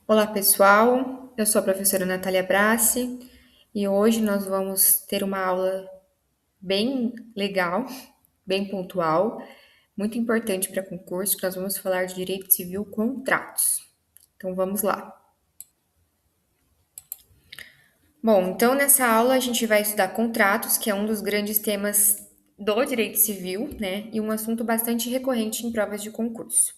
Olá, pessoal. Eu sou a professora Natália Brassi e hoje nós vamos ter uma aula bem legal, bem pontual, muito importante para concurso, que nós vamos falar de direito civil contratos. Então vamos lá. Bom, então nessa aula a gente vai estudar contratos, que é um dos grandes temas do direito civil, né? E um assunto bastante recorrente em provas de concurso.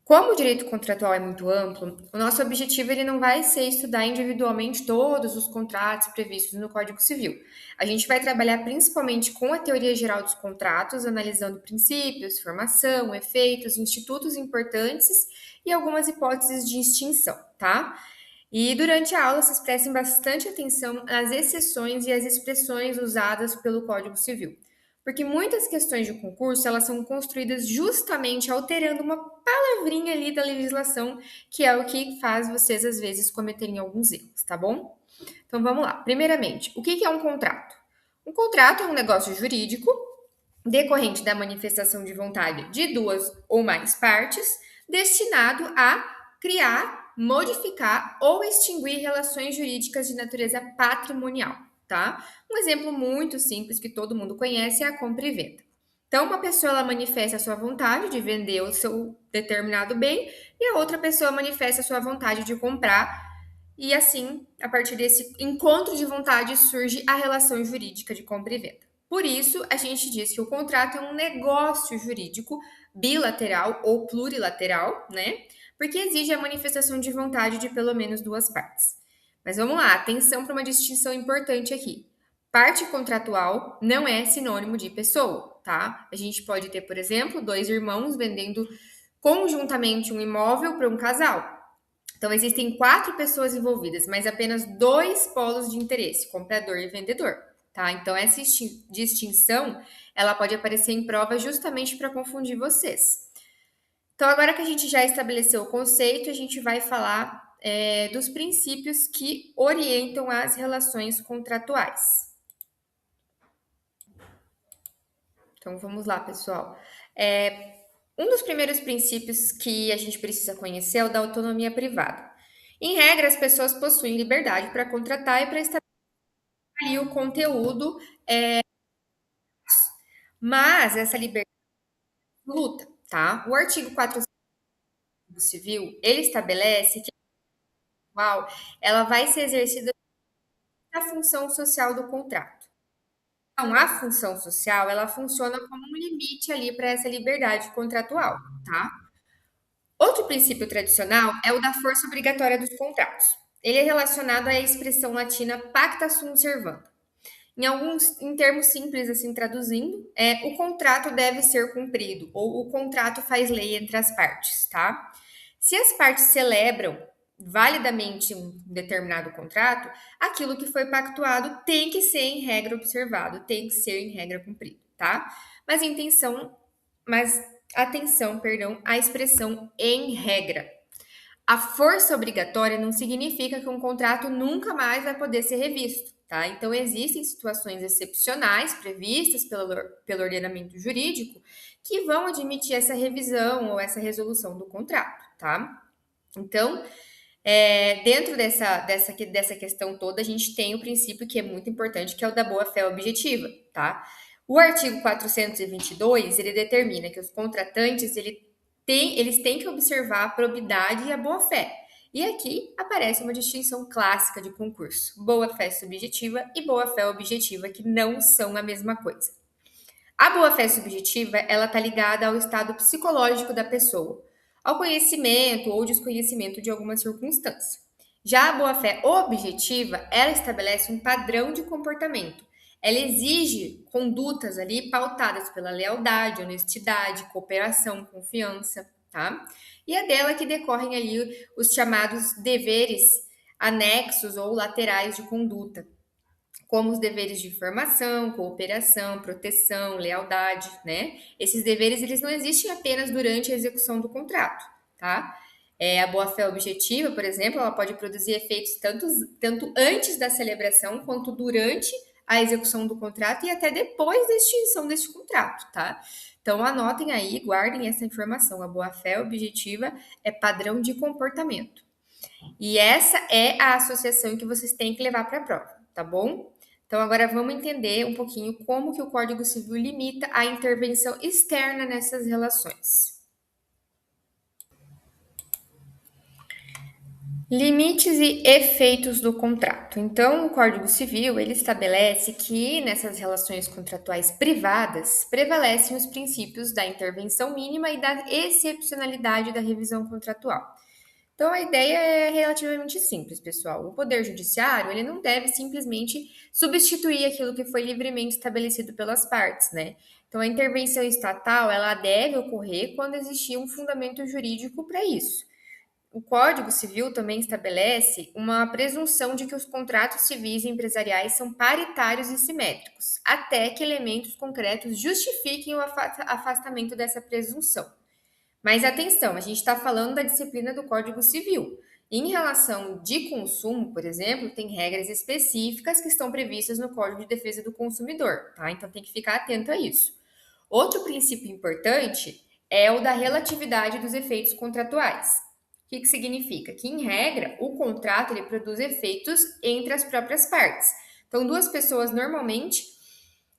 Como o direito contratual é muito amplo, o nosso objetivo ele não vai ser estudar individualmente todos os contratos previstos no Código Civil. A gente vai trabalhar principalmente com a teoria geral dos contratos, analisando princípios, formação, efeitos, institutos importantes e algumas hipóteses de extinção, tá? E durante a aula, vocês prestem bastante atenção às exceções e às expressões usadas pelo Código Civil. Porque muitas questões de concurso, elas são construídas justamente alterando uma palavrinha ali da legislação, que é o que faz vocês, às vezes, cometerem alguns erros, tá bom? Então, vamos lá. Primeiramente, o que é um contrato? Um contrato é um negócio jurídico decorrente da manifestação de vontade de duas ou mais partes, destinado a criar, modificar ou extinguir relações jurídicas de natureza patrimonial, tá? Um exemplo muito simples que todo mundo conhece é a compra e venda. Então, uma pessoa ela manifesta a sua vontade de vender o seu determinado bem e a outra pessoa manifesta a sua vontade de comprar. E assim, a partir desse encontro de vontade surge a relação jurídica de compra e venda. Por isso, a gente diz que o contrato é um negócio jurídico bilateral ou plurilateral, né? Porque exige a manifestação de vontade de pelo menos duas partes. Mas vamos lá, atenção para uma distinção importante aqui. Parte contratual não é sinônimo de pessoa, tá? A gente pode ter, por exemplo, dois irmãos vendendo conjuntamente um imóvel para um casal. Então, existem quatro pessoas envolvidas, mas apenas dois polos de interesse, comprador e vendedor, tá? Então, essa distinção, ela pode aparecer em prova justamente para confundir vocês. Então, agora que a gente já estabeleceu o conceito, a gente vai falar dos princípios que orientam as relações contratuais. Então, vamos lá, pessoal. Um dos primeiros princípios que a gente precisa conhecer é o da autonomia privada. Em regra, as pessoas possuem liberdade para contratar e para estabelecer o conteúdo, mas essa liberdade é absoluta, tá? O artigo 400 do Civil, ele estabelece que ela vai ser exercida na função social do contrato. Então, a função social, ela funciona como um limite ali para essa liberdade contratual, tá? Outro princípio tradicional é o da força obrigatória dos contratos. Ele é relacionado à expressão latina pacta sunt servanda. Em termos simples, assim traduzindo, o contrato deve ser cumprido, ou o contrato faz lei entre as partes, tá? Se as partes celebram validamente um determinado contrato, aquilo que foi pactuado tem que ser em regra observado, tem que ser em regra cumprido, tá? Mas mas atenção, perdão, à expressão em regra. A força obrigatória não significa que um contrato nunca mais vai poder ser revisto, tá? Então, existem situações excepcionais previstas pelo ordenamento jurídico que vão admitir essa revisão ou essa resolução do contrato, tá? Então, dentro dessa questão toda, a gente tem o princípio que é muito importante, que é o da boa-fé objetiva, tá? O artigo 422, ele determina que os contratantes, eles têm que observar a probidade e a boa-fé. E aqui aparece uma distinção clássica de concurso: boa-fé subjetiva e boa-fé objetiva, que não são a mesma coisa. A boa-fé subjetiva, ela está ligada ao estado psicológico da pessoa, ao conhecimento ou desconhecimento de alguma circunstância. Já a boa-fé objetiva, ela estabelece um padrão de comportamento. Ela exige condutas ali pautadas pela lealdade, honestidade, cooperação, confiança, tá? E é dela que decorrem ali os chamados deveres anexos ou laterais de conduta, como os deveres de informação, cooperação, proteção, lealdade, né? Esses deveres, eles não existem apenas durante a execução do contrato, tá? A boa-fé objetiva, por exemplo, ela pode produzir efeitos tanto antes da celebração quanto durante a execução do contrato e até depois da extinção deste contrato, tá? Então, anotem aí, guardem essa informação. A boa-fé objetiva é padrão de comportamento. E essa é a associação que vocês têm que levar para a prova, tá bom? Então agora vamos entender um pouquinho como que o Código Civil limita a intervenção externa nessas relações. Limites e efeitos do contrato. Então, o Código Civil, ele estabelece que nessas relações contratuais privadas prevalecem os princípios da intervenção mínima e da excepcionalidade da revisão contratual. Então, a ideia é relativamente simples, pessoal. O Poder Judiciário, ele não deve simplesmente substituir aquilo que foi livremente estabelecido pelas partes, né? Então, a intervenção estatal, ela deve ocorrer quando existir um fundamento jurídico para isso. O Código Civil também estabelece uma presunção de que os contratos civis e empresariais são paritários e simétricos, até que elementos concretos justifiquem o afastamento dessa presunção. Mas atenção, a gente está falando da disciplina do Código Civil. Em relação de consumo, por exemplo, tem regras específicas que estão previstas no Código de Defesa do Consumidor, tá? Então tem que ficar atento a isso. Outro princípio importante é o da relatividade dos efeitos contratuais. O que significa? Que, em regra, o contrato ele produz efeitos entre as próprias partes. Então, duas pessoas normalmente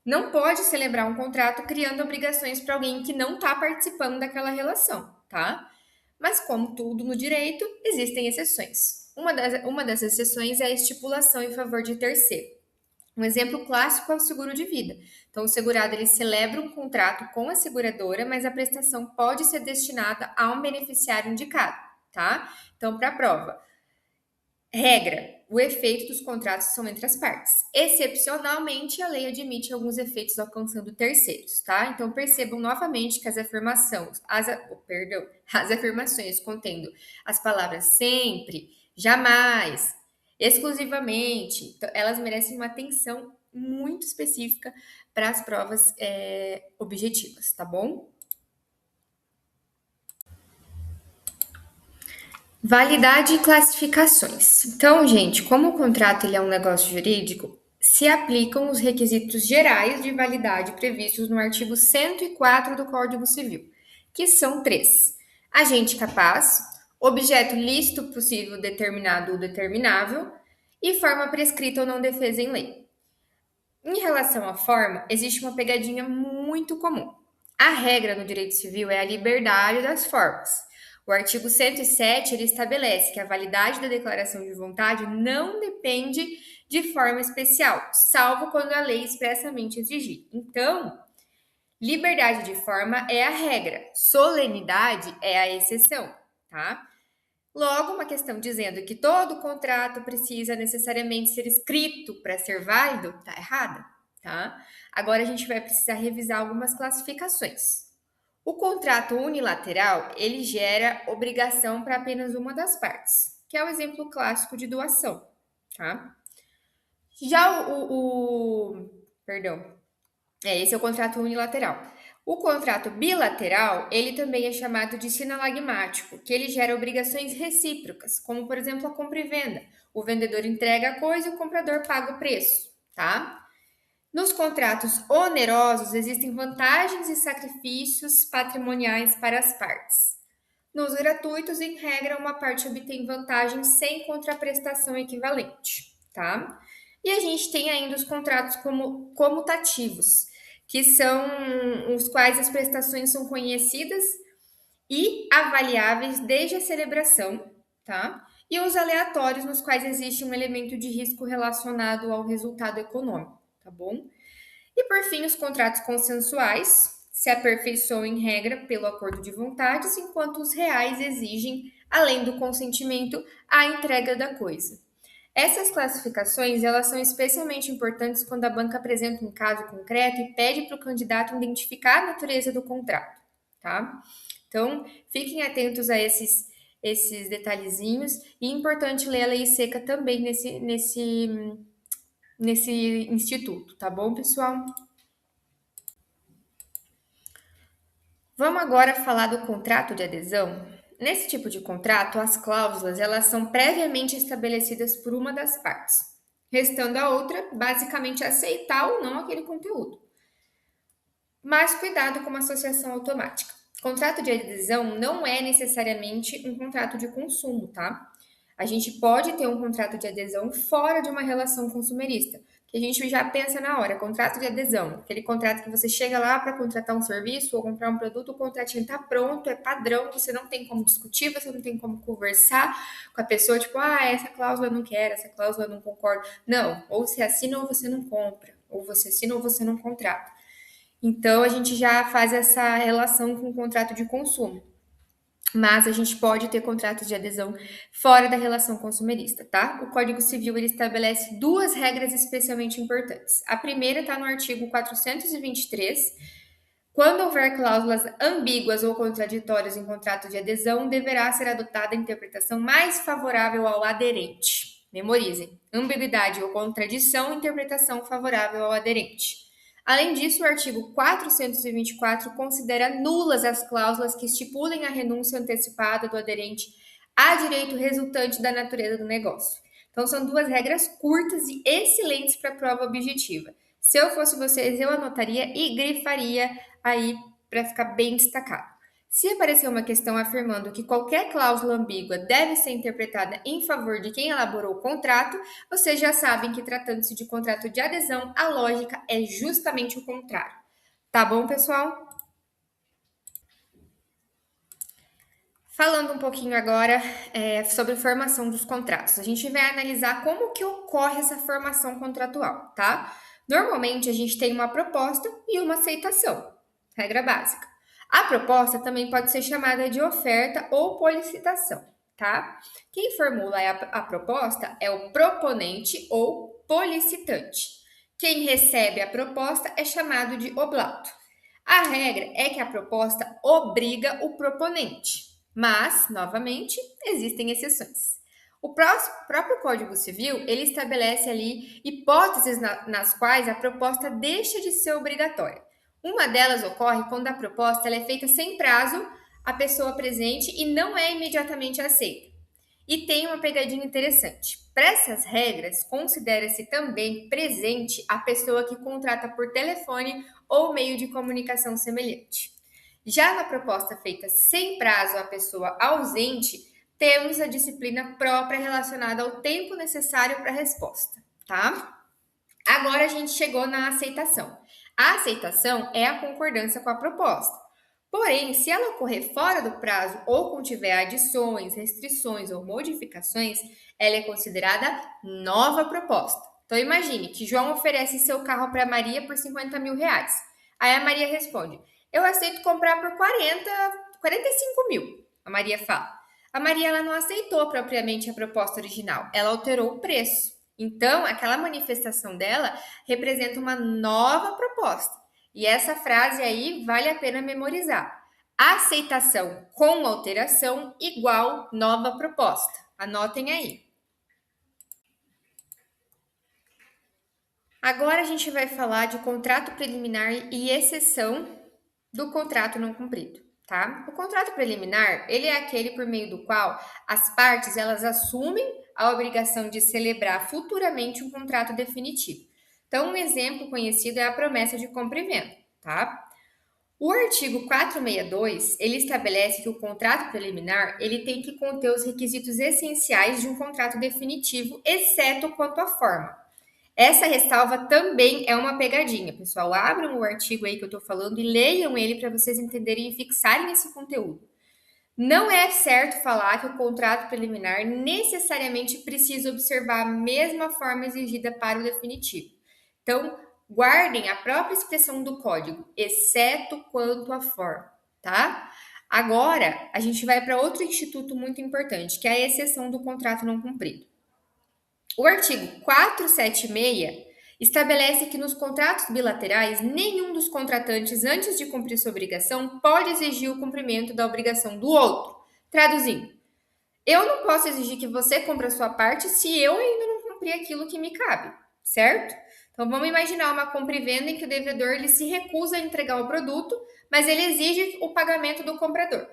não pode celebrar um contrato criando obrigações para alguém que não está participando daquela relação, tá? Mas, como tudo no direito, existem exceções. Uma das exceções é a estipulação em favor de terceiro. Um exemplo clássico é o seguro de vida. Então, o segurado ele celebra um contrato com a seguradora, mas a prestação pode ser destinada a um beneficiário indicado, tá? Então, para a prova, regra: o efeito dos contratos são entre as partes. Excepcionalmente, a lei admite alguns efeitos alcançando terceiros, tá? Então, percebam novamente que as afirmações contendo as palavras sempre, jamais, exclusivamente, então, elas merecem uma atenção muito específica para as provas objetivas, tá bom? Validade e classificações. Então, gente, como o contrato ele é um negócio jurídico, se aplicam os requisitos gerais de validade previstos no artigo 104 do Código Civil, que são três: agente capaz, objeto lícito, possível, determinado ou determinável, e forma prescrita ou não defesa em lei. Em relação à forma, existe uma pegadinha muito comum. A regra no direito civil é a liberdade das formas. O artigo 107 ele estabelece que a validade da declaração de vontade não depende de forma especial, salvo quando a lei expressamente exigir. Então, liberdade de forma é a regra, solenidade é a exceção, tá? Logo, uma questão dizendo que todo contrato precisa necessariamente ser escrito para ser válido, tá errada, tá? Agora a gente vai precisar revisar algumas classificações. O contrato unilateral, ele gera obrigação para apenas uma das partes, que é o exemplo clássico de doação, tá? Já perdão, esse é o contrato unilateral. O contrato bilateral, ele também é chamado de sinalagmático, que ele gera obrigações recíprocas, como por exemplo a compra e venda. O vendedor entrega a coisa e o comprador paga o preço, tá? Nos contratos onerosos existem vantagens e sacrifícios patrimoniais para as partes. Nos gratuitos, em regra, uma parte obtém vantagem sem contraprestação equivalente, tá? E a gente tem ainda os contratos comutativos, que são os quais as prestações são conhecidas e avaliáveis desde a celebração, tá? E os aleatórios, nos quais existe um elemento de risco relacionado ao resultado econômico, tá bom? E por fim, os contratos consensuais se aperfeiçoam em regra pelo acordo de vontades, enquanto os reais exigem, além do consentimento, a entrega da coisa. Essas classificações elas são especialmente importantes quando a banca apresenta um caso concreto e pede para o candidato identificar a natureza do contrato, tá? Então, fiquem atentos a esses detalhezinhos e é importante ler a lei seca também nesse instituto, tá bom, pessoal? Vamos agora falar do contrato de adesão. Nesse tipo de contrato, as cláusulas elas são previamente estabelecidas por uma das partes, restando a outra basicamente aceitar ou não aquele conteúdo. Mas cuidado com uma associação automática. Contrato de adesão não é necessariamente um contrato de consumo, tá? A gente pode ter um contrato de adesão fora de uma relação consumerista, que a gente já pensa na hora, contrato de adesão, aquele contrato que você chega lá para contratar um serviço ou comprar um produto, o contratinho está pronto, é padrão, você não tem como discutir, você não tem como conversar com a pessoa, tipo, essa cláusula eu não quero, essa cláusula eu não concordo. Não, ou você assina ou você não compra, ou você assina ou você não contrata. Então, a gente já faz essa relação com o contrato de consumo. Mas a gente pode ter contratos de adesão fora da relação consumerista, tá? O Código Civil ele estabelece duas regras especialmente importantes. A primeira está no artigo 423. Quando houver cláusulas ambíguas ou contraditórias em contrato de adesão, deverá ser adotada a interpretação mais favorável ao aderente. Memorizem: ambiguidade ou contradição, interpretação favorável ao aderente. Além disso, o artigo 424 considera nulas as cláusulas que estipulem a renúncia antecipada do aderente a direito resultante da natureza do negócio. Então, são duas regras curtas e excelentes para a prova objetiva. Se eu fosse vocês, eu anotaria e grifaria aí para ficar bem destacado. Se aparecer uma questão afirmando que qualquer cláusula ambígua deve ser interpretada em favor de quem elaborou o contrato, vocês já sabem que, tratando-se de contrato de adesão, a lógica é justamente o contrário. Tá bom, pessoal? Falando um pouquinho agora sobre formação dos contratos. A gente vai analisar como que ocorre essa formação contratual, tá? Normalmente, a gente tem uma proposta e uma aceitação. Regra básica. A proposta também pode ser chamada de oferta ou policitação, tá? Quem formula a proposta é o proponente ou policitante. Quem recebe a proposta é chamado de oblato. A regra é que a proposta obriga o proponente, mas, novamente, existem exceções. O próprio Código Civil, ele estabelece ali hipóteses nas quais a proposta deixa de ser obrigatória. Uma delas ocorre quando a proposta ela é feita sem prazo à pessoa presente e não é imediatamente aceita. E tem uma pegadinha interessante. Para essas regras, considera-se também presente a pessoa que contrata por telefone ou meio de comunicação semelhante. Já na proposta feita sem prazo à pessoa ausente, temos a disciplina própria relacionada ao tempo necessário para a resposta, tá? Agora a gente chegou na aceitação. A aceitação é a concordância com a proposta. Porém, se ela ocorrer fora do prazo ou contiver adições, restrições ou modificações, ela é considerada nova proposta. Então, imagine que João oferece seu carro para Maria por 50 mil reais. Aí a Maria responde: eu aceito comprar por 45 mil. A Maria fala. A Maria ela não aceitou propriamente a proposta original, ela alterou o preço. Então, aquela manifestação dela representa uma nova proposta. E essa frase aí vale a pena memorizar. Aceitação com alteração igual nova proposta. Anotem aí. Agora a gente vai falar de contrato preliminar e exceção do contrato não cumprido, tá? O contrato preliminar, ele é aquele por meio do qual as partes elas assumem a obrigação de celebrar futuramente um contrato definitivo. Então, um exemplo conhecido é a promessa de compra e venda, tá? O artigo 462, ele estabelece que o contrato preliminar, ele tem que conter os requisitos essenciais de um contrato definitivo, exceto quanto à forma. Essa ressalva também é uma pegadinha, pessoal. Abram o artigo aí que eu tô falando e leiam ele para vocês entenderem e fixarem esse conteúdo. Não é certo falar que o contrato preliminar necessariamente precisa observar a mesma forma exigida para o definitivo. Então, guardem a própria expressão do código, exceto quanto à forma, tá? Agora, a gente vai para outro instituto muito importante, que é a exceção do contrato não cumprido. O artigo 476 estabelece que nos contratos bilaterais, nenhum dos contratantes, antes de cumprir sua obrigação, pode exigir o cumprimento da obrigação do outro. Traduzindo, eu não posso exigir que você cumpra a sua parte se eu ainda não cumprir aquilo que me cabe, certo? Então vamos imaginar uma compra e venda em que o devedor ele se recusa a entregar o produto, mas ele exige o pagamento do comprador.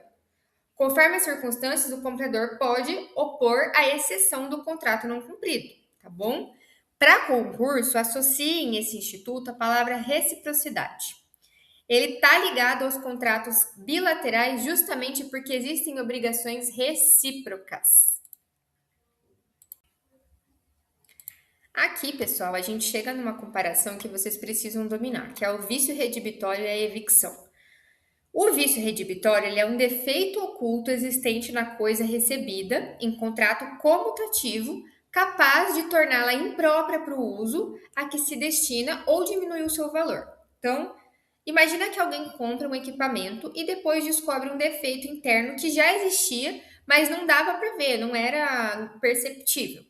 Conforme as circunstâncias, o comprador pode opor a exceção do contrato não cumprido, tá bom? Para concurso, associem esse instituto a palavra reciprocidade. Ele está ligado aos contratos bilaterais justamente porque existem obrigações recíprocas. Aqui, pessoal, a gente chega numa comparação que vocês precisam dominar, que é o vício redibitório e a evicção. O vício redibitório ele é um defeito oculto existente na coisa recebida em contrato comutativo, capaz de torná-la imprópria para o uso a que se destina ou diminuir o seu valor. Então, imagina que alguém compra um equipamento e depois descobre um defeito interno que já existia, mas não dava para ver, não era perceptível.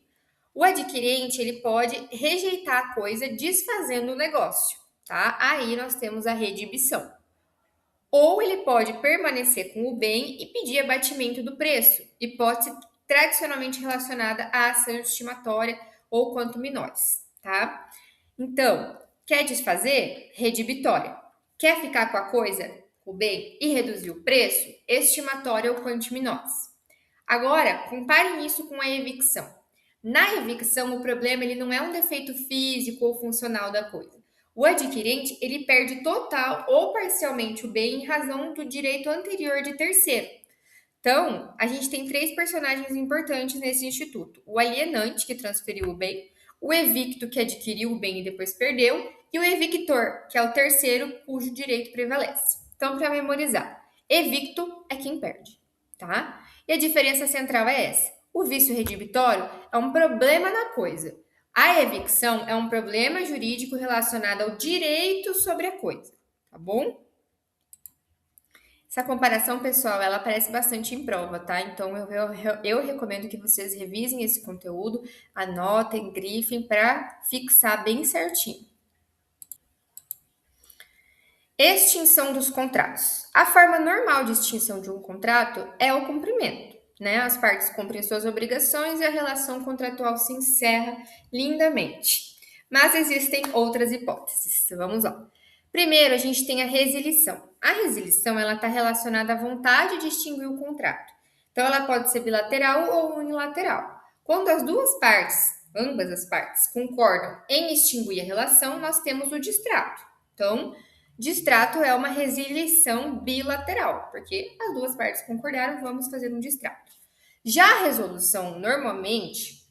O adquirente ele pode rejeitar a coisa desfazendo o negócio, tá? Aí nós temos a redibição. Ou ele pode permanecer com o bem e pedir abatimento do preço, hipótese tradicionalmente relacionada à ação estimatória ou quanto menores, tá? Então, quer desfazer? Redibitória. Quer ficar com a coisa, o bem, e reduzir o preço? Estimatória ou quanto menores. Agora, compare isso com a evicção. Na evicção, o problema ele não é um defeito físico ou funcional da coisa. O adquirente ele perde total ou parcialmente o bem em razão do direito anterior de terceiro. Então, a gente tem três personagens importantes nesse instituto: o alienante, que transferiu o bem, o evicto, que adquiriu o bem e depois perdeu, e o evictor, que é o terceiro cujo direito prevalece. Então, para memorizar, evicto é quem perde, tá? E a diferença central é essa: o vício redibitório é um problema na coisa, a evicção é um problema jurídico relacionado ao direito sobre a coisa, tá bom? Essa comparação, pessoal, ela aparece bastante em prova, tá? Então eu recomendo que vocês revisem esse conteúdo, anotem, grifem para fixar bem certinho. Extinção dos contratos. A forma normal de extinção de um contrato é o cumprimento, né? As partes cumprem suas obrigações e a relação contratual se encerra lindamente. Mas existem outras hipóteses. Vamos lá. Primeiro, a gente tem a resilição. A resilição ela está relacionada à vontade de extinguir o contrato. Então, ela pode ser bilateral ou unilateral. Quando as duas partes, ambas as partes, concordam em extinguir a relação, nós temos o distrato. Então, distrato é uma resilição bilateral, porque as duas partes concordaram, vamos fazer um distrato. Já a resolução, normalmente,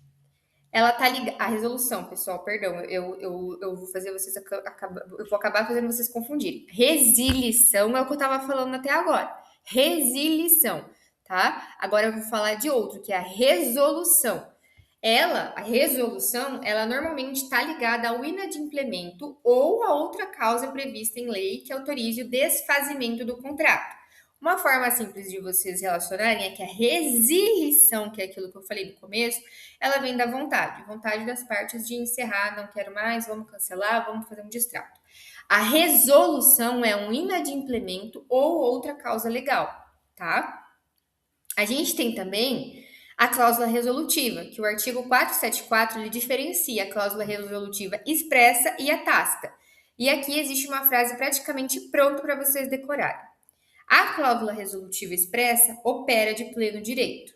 ela tá ligada. A resolução, pessoal, perdão, eu vou fazer vocês eu vou acabar fazendo vocês confundirem. Resilição é o que eu tava falando até agora. Resilição, tá? Agora eu vou falar de outro, que é a resolução. A resolução, ela normalmente está ligada ao inadimplemento ou a outra causa prevista em lei que autorize o desfazimento do contrato. Uma forma simples de vocês relacionarem é que a resilição, que é aquilo que eu falei no começo, ela vem da vontade das partes de encerrar, não quero mais, vamos cancelar, vamos fazer um distrato. A resolução é um inadimplemento ou outra causa legal, tá? A gente tem também a cláusula resolutiva, que o artigo 474 ele diferencia a cláusula resolutiva expressa e a tácita. E aqui existe uma frase praticamente pronta para vocês decorarem. A cláusula resolutiva expressa opera de pleno direito.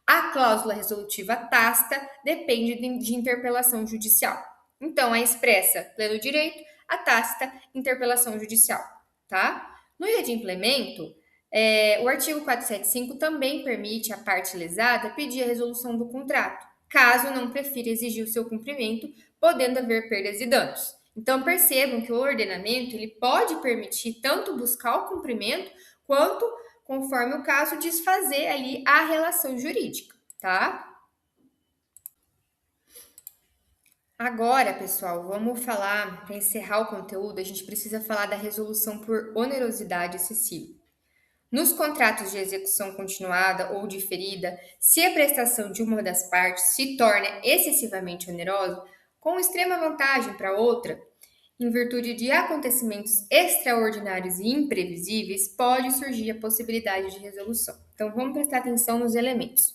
A cláusula resolutiva tácita depende de interpelação judicial. Então, a expressa, pleno direito, a tácita, interpelação judicial, tá? No inadimplemento, o artigo 475 também permite à parte lesada pedir a resolução do contrato, caso não prefira exigir o seu cumprimento, podendo haver perdas e danos. Então, percebam que o ordenamento ele pode permitir tanto buscar o cumprimento, quanto, conforme o caso, desfazer ali a relação jurídica, tá? Agora, pessoal, vamos falar, para encerrar o conteúdo, a gente precisa falar da resolução por onerosidade excessiva. Nos contratos de execução continuada ou diferida, se a prestação de uma das partes se torna excessivamente onerosa, com extrema vantagem para outra, em virtude de acontecimentos extraordinários e imprevisíveis, pode surgir a possibilidade de resolução. Então, vamos prestar atenção nos elementos: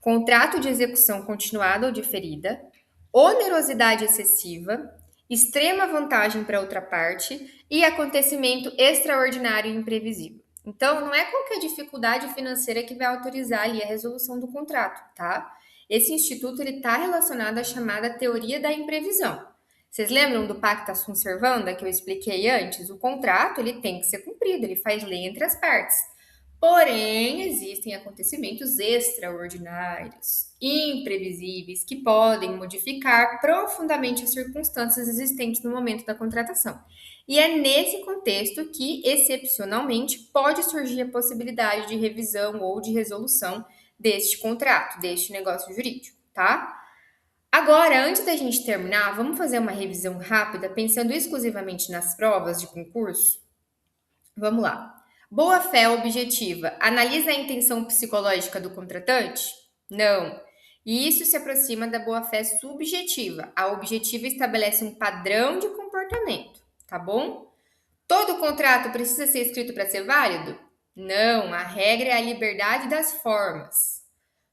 contrato de execução continuada ou diferida, onerosidade excessiva, extrema vantagem para outra parte e acontecimento extraordinário e imprevisível. Então, não é qualquer dificuldade financeira que vai autorizar ali a resolução do contrato, tá? Esse instituto está relacionado à chamada teoria da imprevisão. Vocês lembram do pacta sunt servanda que eu expliquei antes? O contrato ele tem que ser cumprido, ele faz lei entre as partes. Porém, existem acontecimentos extraordinários, imprevisíveis, que podem modificar profundamente as circunstâncias existentes no momento da contratação. E é nesse contexto que, excepcionalmente, pode surgir a possibilidade de revisão ou de resolução deste contrato, deste negócio jurídico, tá? Agora, antes da gente terminar, vamos fazer uma revisão rápida, pensando exclusivamente nas provas de concurso? Vamos lá. Boa-fé objetiva analisa a intenção psicológica do contratante? Não. E isso se aproxima da boa-fé subjetiva. A objetiva estabelece um padrão de comportamento, tá bom? Todo contrato precisa ser escrito para ser válido? Não, a regra é a liberdade das formas.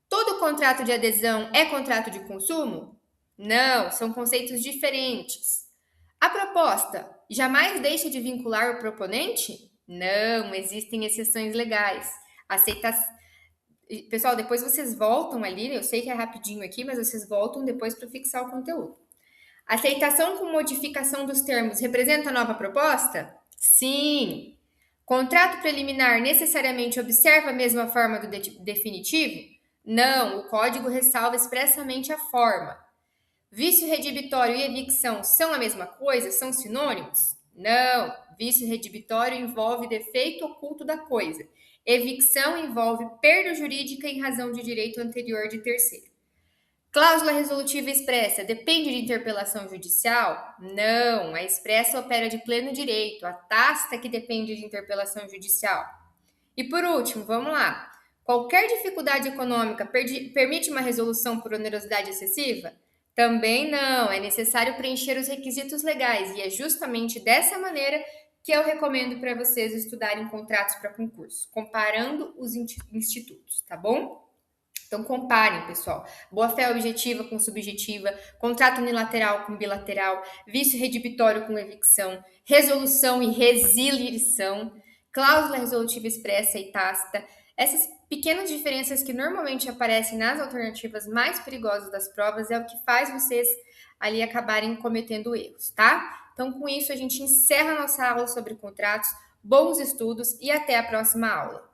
Todo contrato de adesão é contrato de consumo? Não, são conceitos diferentes. A proposta jamais deixa de vincular o proponente? Não, existem exceções legais. Aceita... Pessoal, depois vocês voltam ali, eu sei que é rapidinho aqui, mas vocês voltam depois para fixar o conteúdo. Aceitação com modificação dos termos representa nova proposta? Sim. Contrato preliminar necessariamente observa a mesma forma do definitivo? Não, o código ressalva expressamente a forma. Vício redibitório e evicção são a mesma coisa? São sinônimos? Não. Vício redibitório envolve defeito oculto da coisa. Evicção envolve perda jurídica em razão de direito anterior de terceiro. Cláusula resolutiva expressa depende de interpelação judicial? Não. A expressa opera de pleno direito. A tácita que depende de interpelação judicial. E por último, vamos lá. Qualquer dificuldade econômica permite uma resolução por onerosidade excessiva? Também não, é necessário preencher os requisitos legais e é justamente dessa maneira que eu recomendo para vocês estudarem contratos para concurso, comparando os institutos, tá bom? Então comparem, pessoal. Boa-fé objetiva com subjetiva, contrato unilateral com bilateral, vício redibitório com evicção, resolução e resilição, cláusula resolutiva expressa e tácita. Essas pequenas diferenças que normalmente aparecem nas alternativas mais perigosas das provas é o que faz vocês ali acabarem cometendo erros, tá? Então, com isso, a gente encerra a nossa aula sobre contratos. Bons estudos e até a próxima aula.